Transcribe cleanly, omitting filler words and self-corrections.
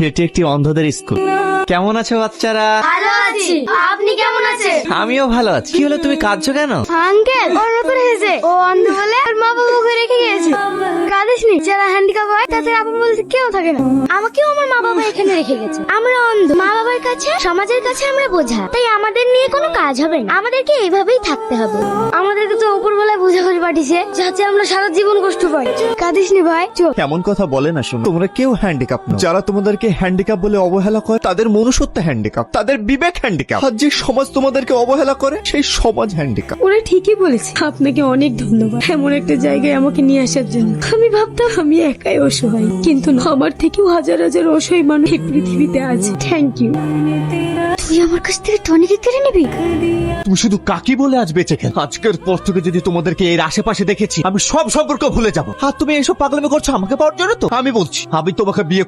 এটি একটি অন্ধদের স্কুল। কেমন আছো বাচ্চারা? ভালো আছি, আপনি কেমন আছেন? আমিও ভালো আছি। কি হলো, তুমি কাঁদছো কেন? আঙ্কেল ওর নতুন হয়েছে, ও অন্ধ বলে ওর মা বাবাকে রেখে গিয়েছে। কাঁদিস নি, যারা হ্যান্ডিক্যাপ হয় তাদের আপন বলতে কেউ থাকে না। আমাকেও আমার মা বাবা এখানে রেখে গেছে। আমরা অন্ধ, মা বাবার কাছে সমাজের কাছে আমরা বোঝা, তাই আমাদের নিয়ে কোনো কাজ হবে না, আমাদেরকে এইভাবেই থাকতে হবে। আমাদেরকে তো উপরবেলায় বোঝা করে পাঠিয়েছে, যাতে আমরা সারা জীবন কষ্ট পাই। কাঁদিস নি ভাই, চল। এমন কথা বলে না, শুনো, তোমরা কেউ হ্যান্ডিক্যাপ নও। যারা তোমাদেরকে হ্যান্ডিক্যাপ বলে অবহেলা করে তাদের মনুষ্যত্ব হ্যান্ডিক্যাপ, তাদের বিবেক হ্যান্ডিক্যাপ। আর যে সমাজ তোমাদেরকে অবহেলা করে সেই সমাজ হ্যান্ডিক্যাপ। ওরা ঠিকই বলেছে। আপনাকে অনেক ধন্যবাদ এমন একটা জায়গায় আমাকে নিয়ে আসার জন্য। আমি ভাবতাম আমি একাই অসহায়, কিন্তু না, আমার থেকেও হাজার হাজার অসহায় মানুষ এই পৃথিবীতে আছে। Thank you. তুই আমার কাছ থেকে টনিকে কেড়ে নিবি? তুমি শুধু কাকি বলে আজ বেঁচে গেল। আজকের পর থেকে যদি তোমাদেরকে এর আশেপাশে দেখেছি, আমি সব সম্পর্ক ভুলে যাবো। আর তুমি এইসব পাগলামি করছো আমাকে পাওয়ার জন্য। তো আমি বলছি, আমি তোমাকে বিয়ে